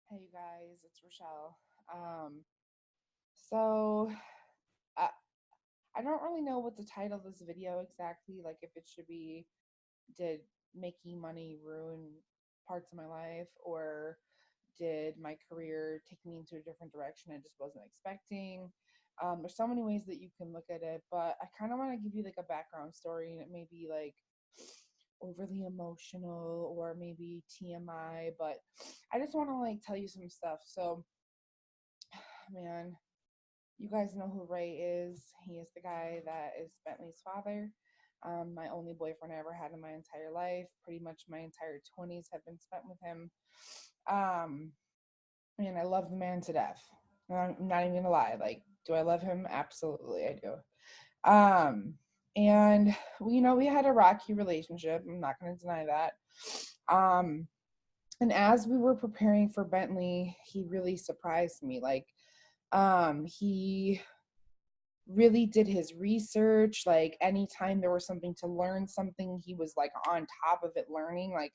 Hey you guys, it's Rochelle. So I, I don't really know what to title this video exactly, like if it should be did making money ruin parts of my life, or did my career take me into a different direction I just wasn't expecting. There's so many ways that you can look at it, but I kind of want to give you like a background story, and it may be like overly emotional or maybe TMI, but I just want to like tell you some stuff. So man, you guys know who Ray is. He is the guy that is Bentley's father. My only boyfriend I ever had in my entire life. Pretty much my entire 20s have been spent with him. Um, and I love the man to death. I'm not even gonna lie. Like, do I love him? Absolutely, I do. And we had a rocky relationship. I'm not gonna deny that. Um, and as we were preparing for Bentley, he really surprised me. Like, he really did his research. Like anytime there was something to learn something, he was like on top of it learning. Like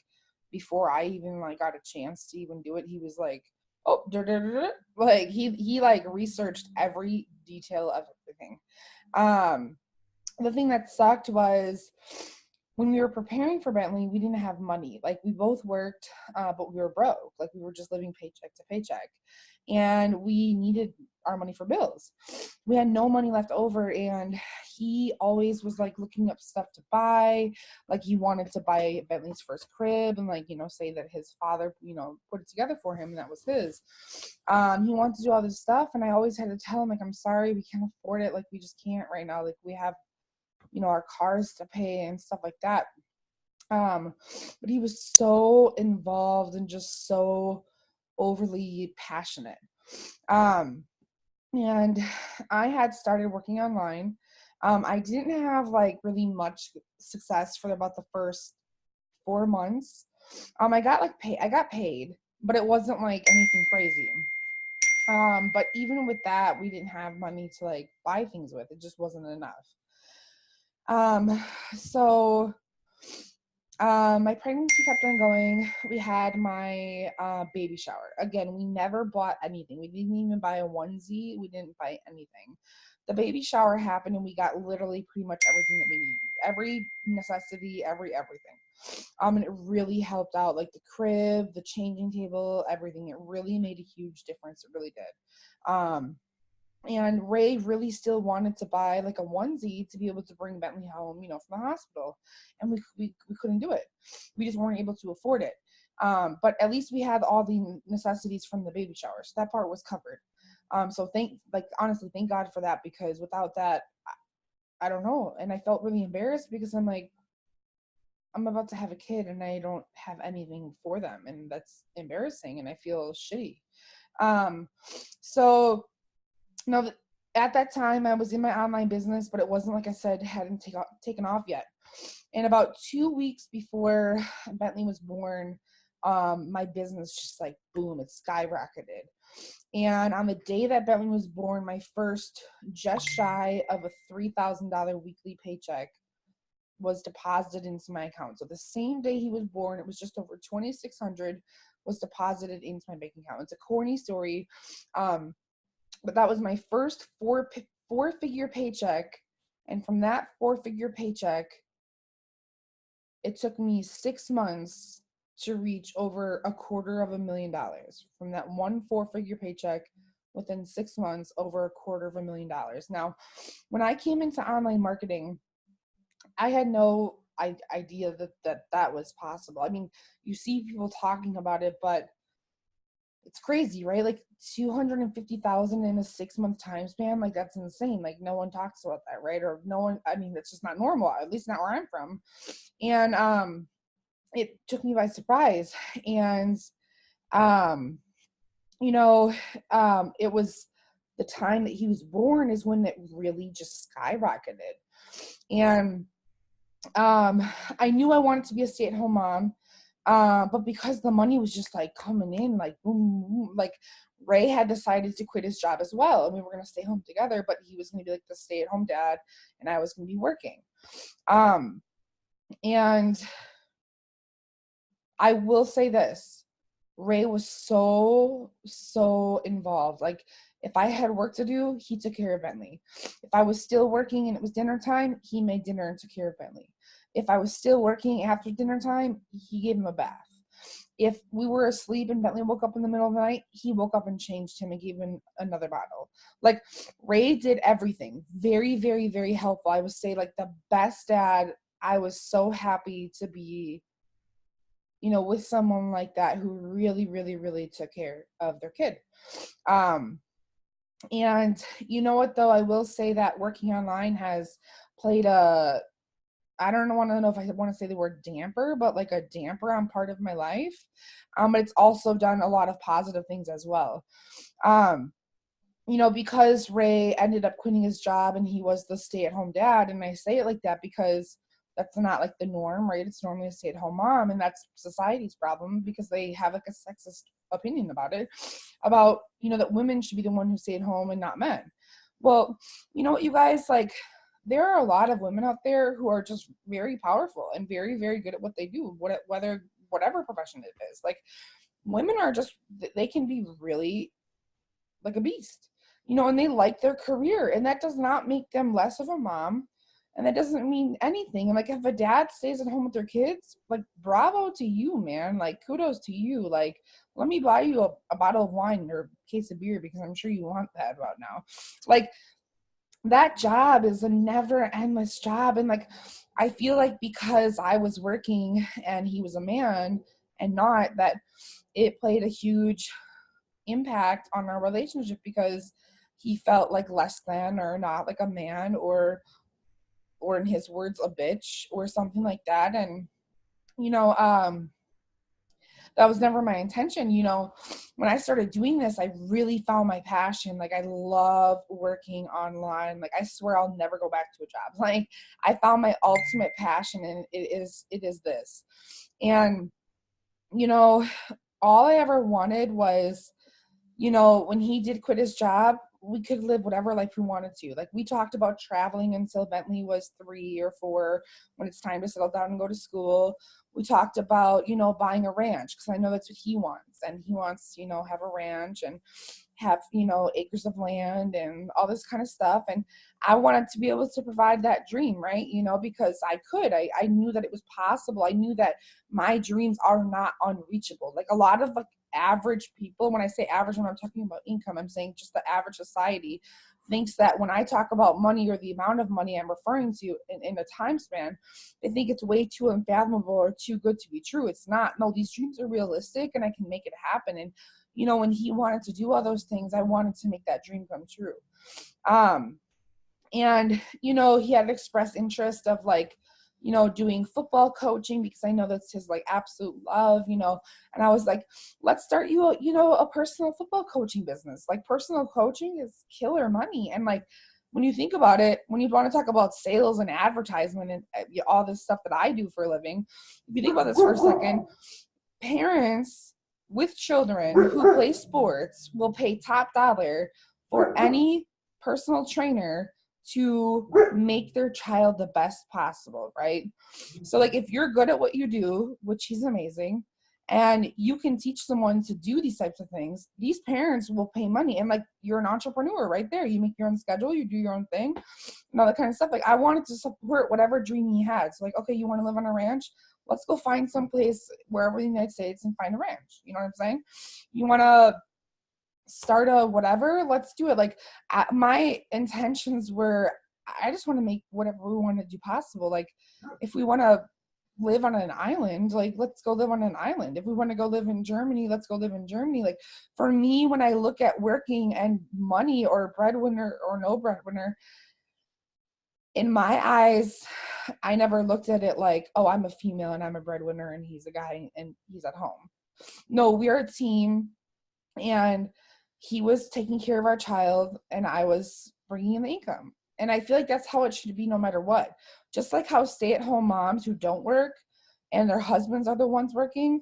before I even like got a chance to even do it, he was like, oh, da, da, da, da. Like he like researched every detail of everything. Um, the thing that sucked was when we were preparing for Bentley, we didn't have money. Like we both worked, but we were broke. Like we were just living paycheck to paycheck, and we needed our money for bills. We had no money left over, and he always was like looking up stuff to buy. Like he wanted to buy Bentley's first crib, and like say that his father put it together for him, and that was his. He wanted to do all this stuff, and I always had to tell him like, I'm sorry, we can't afford it. Like we just can't right now. Like we have our cars to pay and stuff like that. Um, but he was so involved and just so overly passionate. Um, and I had started working online. I didn't have like really much success for about the first 4 months. I got paid, but it wasn't like anything crazy. But even with that, we didn't have money to like buy things with. It just wasn't enough. Um, so my pregnancy kept on going. We had my baby shower. Again, we never bought anything. We didn't even buy a onesie. We didn't buy anything. The baby shower happened, and we got literally pretty much everything that we needed. Every necessity, everything. And it really helped out, like the crib, the changing table, everything. It really made a huge difference. It really did. And Ray really still wanted to buy like a onesie to be able to bring Bentley home, from the hospital, and we couldn't do it. We just weren't able to afford it. But at least we had all the necessities from the baby shower, so that part was covered. So honestly, thank God for that, because without that, I don't know. And I felt really embarrassed because I'm like, I'm about to have a kid and I don't have anything for them, and that's embarrassing, and I feel shitty. Um, so now, at that time, I was in my online business, but it wasn't, like I said, hadn't taken off yet. And about 2 weeks before Bentley was born, my business just like boom, it skyrocketed. And on the day that Bentley was born, my first just shy of a $3,000 weekly paycheck was deposited into my account. So the same day he was born, it was just over 2,600 was deposited into my bank account. It's a corny story. But that was my first four-figure paycheck, and from that four-figure paycheck, it took me 6 months to reach over $250,000 from that one four-figure paycheck. Within 6 months, over $250,000. Now, when I came into online marketing, I had no idea that was possible. I mean, you see people talking about it, but it's crazy, right? Like 250,000 in a 6 month time span. Like that's insane. Like no one talks about that, right? Or no one, I mean, that's just not normal, at least not where I'm from. And it took me by surprise. And um, you know, it was the time that he was born is when it really just skyrocketed. And I knew I wanted to be a stay-at-home mom. But because the money was just like coming in, like boom, boom, like Ray had decided to quit his job as well, and we were gonna stay home together. But he was gonna be like the stay-at-home dad, and I was gonna be working. And I will say this: Ray was so involved. Like, if I had work to do, he took care of Bentley. If I was still working and it was dinner time, he made dinner and took care of Bentley. If I was still working after dinner time, he gave him a bath. If we were asleep and Bentley woke up in the middle of the night, he woke up and changed him and gave him another bottle. Like, Ray did everything. Very, very, very helpful. I would say, like, the best dad. I was so happy to be, with someone like that who really, really, really took care of their kid. And you know what, though, I will say that working online has played I don't know if I want to say the word damper, but like a damper on part of my life. But it's also done a lot of positive things as well. Because Ray ended up quitting his job and he was the stay-at-home dad, and I say it like that because that's not like the norm, right? It's normally a stay-at-home mom, and that's society's problem because they have like a sexist opinion about it, that women should be the one who stay at home and not men. Well, you know what, you guys, like, there are a lot of women out there who are just very powerful and very, very good at what they do, whatever profession it is. Like, women are just, they can be really like a beast, and they like their career, and that does not make them less of a mom, and that doesn't mean anything. And like, if a dad stays at home with their kids, like, bravo to you, man. Like, kudos to you. Like, let me buy you a bottle of wine or a case of beer because I'm sure you want that about now. Like, that job is a never endless job. And like, I feel like because I was working and he was a man and not, that it played a huge impact on our relationship because he felt like less than or not like a man or in his words, a bitch or something like that. And, that was never my intention. When I started doing this, I really found my passion. Like, I love working online. Like, I swear I'll never go back to a job. Like, I found my ultimate passion, and it is this. And, all I ever wanted was, when he did quit his job, we could live whatever life we wanted to. Like, we talked about traveling until Bentley was 3 or 4, when it's time to settle down and go to school. We talked about, buying a ranch, because I know that's what he wants. And he wants, have a ranch and have, acres of land and all this kind of stuff. And I wanted to be able to provide that dream, right? Because I knew that it was possible. I knew that my dreams are not unreachable. Like, a lot of, like, average people, when I say average, when I'm talking about income, I'm saying just the average society thinks that when I talk about money or the amount of money I'm referring to in a time span, they think it's way too unfathomable or too good to be true. It's not. No, these dreams are realistic and I can make it happen. And, when he wanted to do all those things, I wanted to make that dream come true. And, he had expressed interest of, like, doing football coaching, because I know that's his, like, absolute love, and I was like, let's start a personal football coaching business. Like, personal coaching is killer money. And, like, when you think about it, when you want to talk about sales and advertisement and all this stuff that I do for a living, if you think about this for a second, parents with children who play sports will pay top dollar for any personal trainer to make their child the best possible, right? So, like, if you're good at what you do, which he's amazing, and you can teach someone to do these types of things, these parents will pay money. And, like, you're an entrepreneur right there. You make your own schedule, you do your own thing, and all that kind of stuff. Like, I wanted to support whatever dream he had. So, like, okay, you want to live on a ranch? Let's go find some place wherever in the United States and find a ranch. You know what I'm saying? You want to start a whatever, let's do it. Like, my intentions were, I just want to make whatever we want to do possible. Like, if we want to live on an island, like, let's go live on an island. If we want to go live in Germany, let's go live in Germany. Like, for me, when I look at working and money or breadwinner or no breadwinner, in my eyes, I never looked at it like, oh, I'm a female and I'm a breadwinner and he's a guy and he's at home. No, we are a team, and he was taking care of our child and I was bringing in the income. And I feel like that's how it should be no matter what. Just like how stay-at-home moms who don't work and their husbands are the ones working,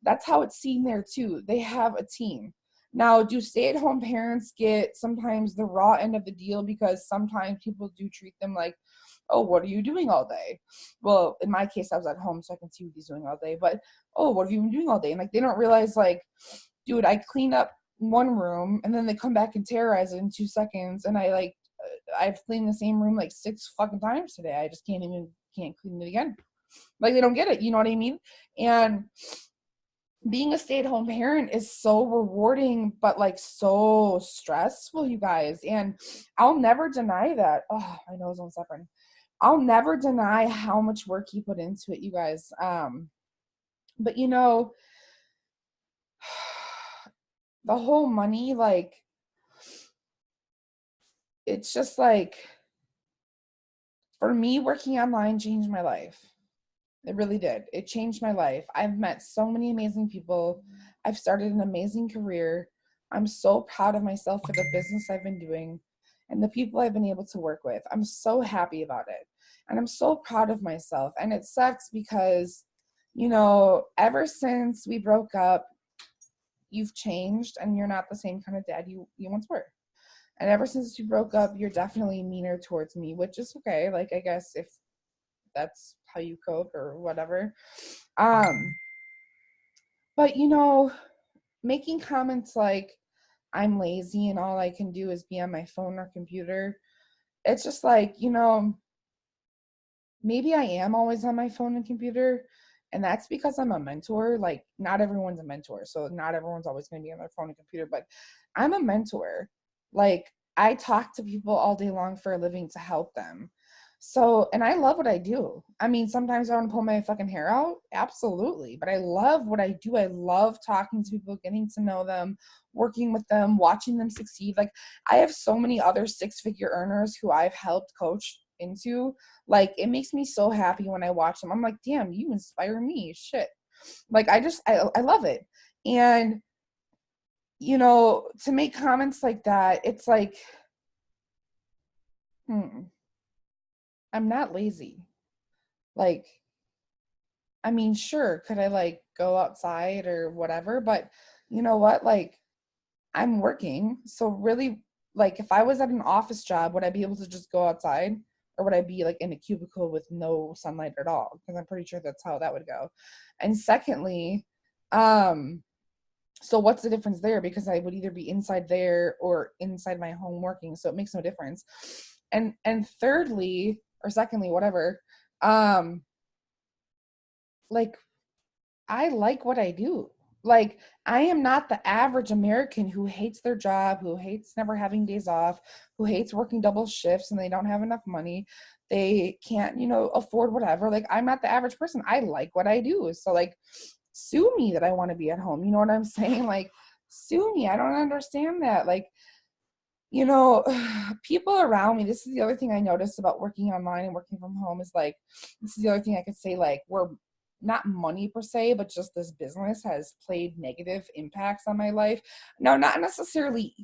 that's how it's seen there too. They have a team. Now, do stay-at-home parents get sometimes the raw end of the deal, because sometimes people do treat them like oh, what are you doing all day? Well, in my case, I was at home, so I can see what he's doing all day. But, oh, what have you been doing all day? And like, they don't realize, like, dude, I clean up one room and then they come back and terrorize it in 2 seconds. And I've cleaned the same room like 6 fucking times today. I just can't clean it again. Like, they don't get it. You know what I mean? And being a stay-at-home parent is so rewarding, but like so stressful, you guys. And I'll never deny that. Oh, my nose on suffering. I'll never deny how much work you put into it, you guys. But you know, the whole money, like, it's just like, for me, working online changed my life. It really did. It changed my life. I've met so many amazing people. I've started an amazing career. I'm so proud of myself for the business I've been doing and the people I've been able to work with. I'm so happy about it. And I'm so proud of myself. And it sucks because, you know, ever since we broke up, you've changed and you're not the same kind of dad you once were. And ever since you broke up, you're definitely meaner towards me, which is okay. Like, I guess if that's how you cope or whatever. But you know, making comments like I'm lazy and all I can do is be on my phone or computer, it's just like, you know, maybe I am always on my phone and computer, and that's because I'm a mentor. Like, not everyone's a mentor, so not everyone's always going to be on their phone and computer, but I'm a mentor. Like, I talk to people all day long for a living to help them. So, and I love what I do. I mean, sometimes I want to pull my fucking hair out. Absolutely. But I love what I do. I love talking to people, getting to know them, working with them, watching them succeed. Like, I have so many other 6-figure earners who I've helped coach into. Like, it makes me so happy when I watch them. I'm like, damn, you inspire me. Shit. Like, I love it. And, you know, to make comments like that, it's like, I'm not lazy. Like, I mean, sure, could I like go outside or whatever? But you know what? Like, I'm working. So really, like, if I was at an office job, would I be able to just go outside? Or would I be like in a cubicle with no sunlight at all? Because I'm pretty sure that's how that would go. And secondly, so what's the difference there? Because I would either be inside there or inside my home working. So it makes no difference. And thirdly, or secondly, whatever, like, I like what I do. Like, I am not the average American who hates their job, who hates never having days off, who hates working double shifts and they don't have enough money. They can't, you know, afford whatever. Like, I'm not the average person. I like what I do. So, like, sue me that I want to be at home. You know what I'm saying? Like, sue me. I don't understand that. Like, you know, people around me, this is the other thing I noticed about working online and working from home is like, this is the other thing I could say, like, we're not money per se, but just this business has played negative impacts on my life. No, not necessarily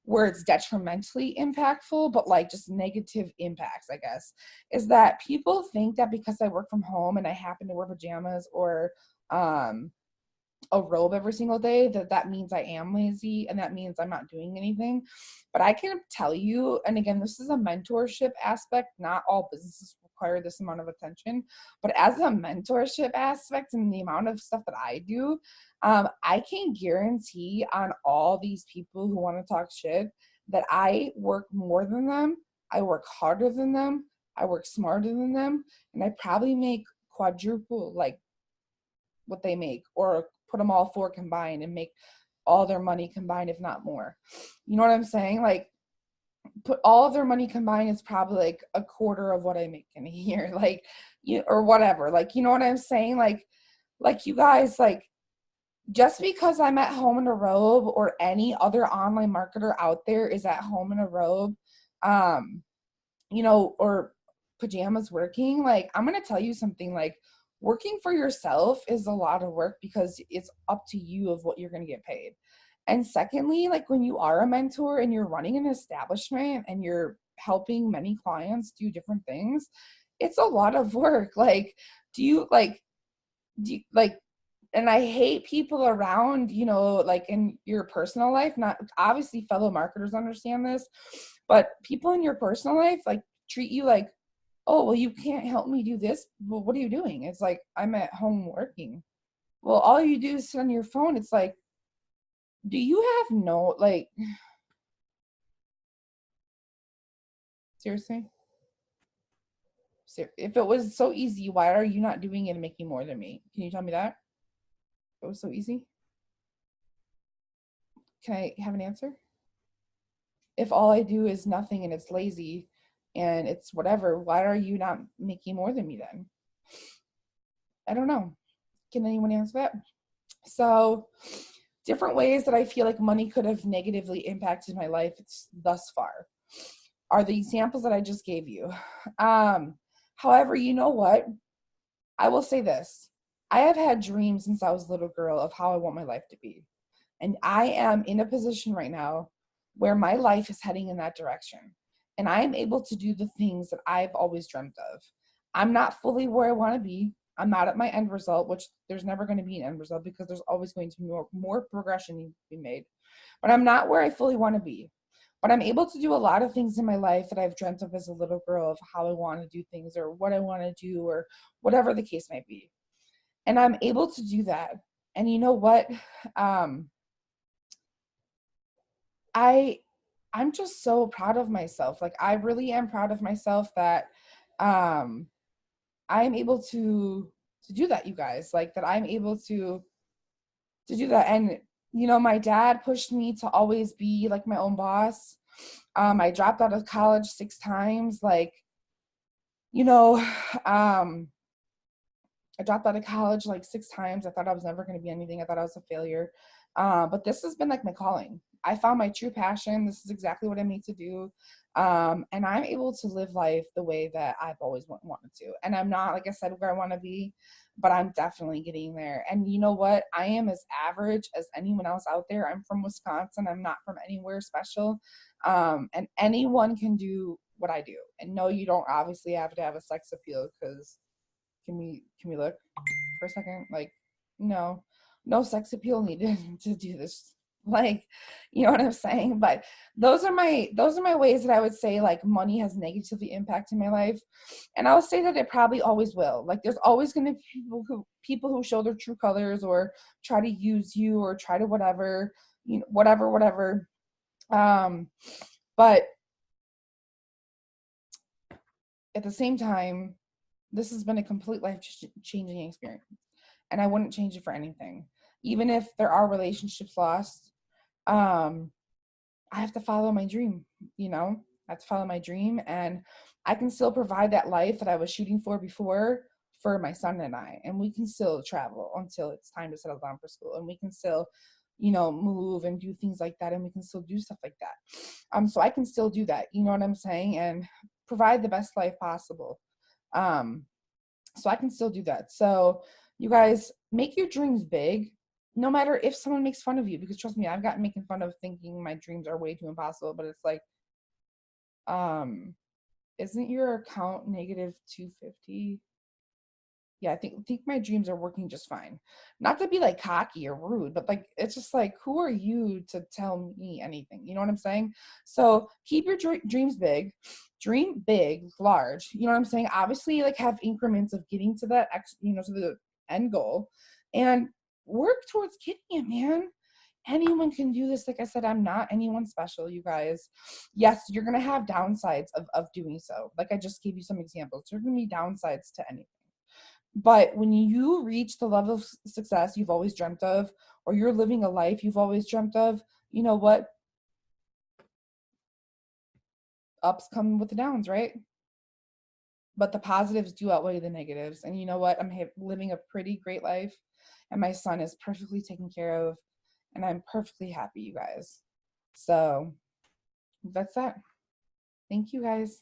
where it's detrimentally impactful, but like just negative impacts, I guess, is that people think that because I work from home and I happen to wear pajamas or a robe every single day, that means I am lazy and that means I'm not doing anything. But I can tell you, and again, this is a mentorship aspect, not all businesses require this amount of attention, but as a mentorship aspect and the amount of stuff that I do, I can guarantee on all these people who want to talk shit that I work more than them, I work harder than them, I work smarter than them, and I probably make quadruple like what they make, or put them all four combined and make all their money combined, if not more. You know what I'm saying? Like, put all of their money combined is probably like a quarter of what I make in a year, like, you or whatever. Like, you know what I'm saying? Like you guys, like, just because I'm at home in a robe or any other online marketer out there is at home in a robe, you know, or pajamas working, like, I'm going to tell you something, like, working for yourself is a lot of work because it's up to you of what you're going to get paid. And secondly, like, when you are a mentor and you're running an establishment and you're helping many clients do different things, it's a lot of work. Like, do you like, and I hate people around, you know, like in your personal life, not obviously fellow marketers understand this, but people in your personal life, like, treat you like oh, well, you can't help me do this. Well, what are you doing? It's like, I'm at home working. Well, all you do is sit on your phone. It's like, do you have no, like, seriously? If it was so easy, why are you not doing it and making more than me? Can you tell me that? It was so easy. Can I have an answer? If all I do is nothing and it's lazy and it's whatever, why are you not making more than me then? I don't know. Can anyone answer that? So, different ways that I feel like money could have negatively impacted my life thus far are the examples that I just gave you. Um, However, you know what? I will say this. I have had dreams since I was a little girl of how I want my life to be. And I am in a position right now where my life is heading in that direction. And I am able to do the things that I've always dreamt of. I'm not fully where I want to be. I'm not at my end result, which there's never going to be an end result because there's always going to be more progression to be made. But I'm not where I fully want to be. But I'm able to do a lot of things in my life that I've dreamt of as a little girl of how I want to do things or what I want to do or whatever the case might be. And I'm able to do that. And you know what? Um, I I'm just so proud of myself. Like I really am proud of myself that um I'm able to do that, you guys. Like that I'm able to do that. And you know, my dad pushed me to always be like my own boss. I dropped out of college 6 times. Like, you know, um I dropped out of college like 6 times. I thought I was never going to be anything. I thought I was a failure. But this has been like my calling. I found my true passion. This is exactly what I need to do. And I'm able to live life the way that I've always wanted to. And I'm not, like I said, where I want to be, but I'm definitely getting there. And you know what? I am as average as anyone else out there. I'm from Wisconsin. I'm not from anywhere special. And anyone can do what I do. And no, you don't obviously have to have a sex appeal because can we look for a second? Like, no, no sex appeal needed to do this. Like, you know what I'm saying? But those are my ways that I would say like money has negatively impacted my life. And I'll say that it probably always will. Like there's always gonna be people who show their true colors or try to use you or try to whatever, you know, whatever. Um, but at the same time, this has been a complete life changing experience. And I wouldn't change it for anything. Even if there are relationships lost, um, I have to follow my dream, you know? I have to follow my dream and I can still provide that life that I was shooting for before for my son and I. And we can still travel until it's time to settle down for school. And we can still, you know, move and do things like that. And we can still do stuff like that. So I can still do that, you know what I'm saying? And provide the best life possible. Um, so I can still do that. So you guys make your dreams big, no matter if someone makes fun of you, because trust me, I've gotten making fun of thinking my dreams are way too impossible, but it's like, um, isn't your account negative 250? Yeah, I think my dreams are working just fine. Not to be like cocky or rude, but like it's just like who are you to tell me anything? You know what I'm saying? So keep your dreams big, dream big, large. You know what I'm saying? Obviously, like have increments of getting to that to the end goal, and work towards getting it, man. Anyone can do this. Like I said, I'm not anyone special, you guys. Yes, you're gonna have downsides of doing so. Like I just gave you some examples. There's gonna be downsides to anything. But when you reach the level of success you've always dreamt of, or you're living a life you've always dreamt of, you know what? Ups come with the downs, right? But the positives do outweigh the negatives. And you know what? I'm living a pretty great life, and my son is perfectly taken care of, and I'm perfectly happy, you guys. So that's that. Thank you, guys.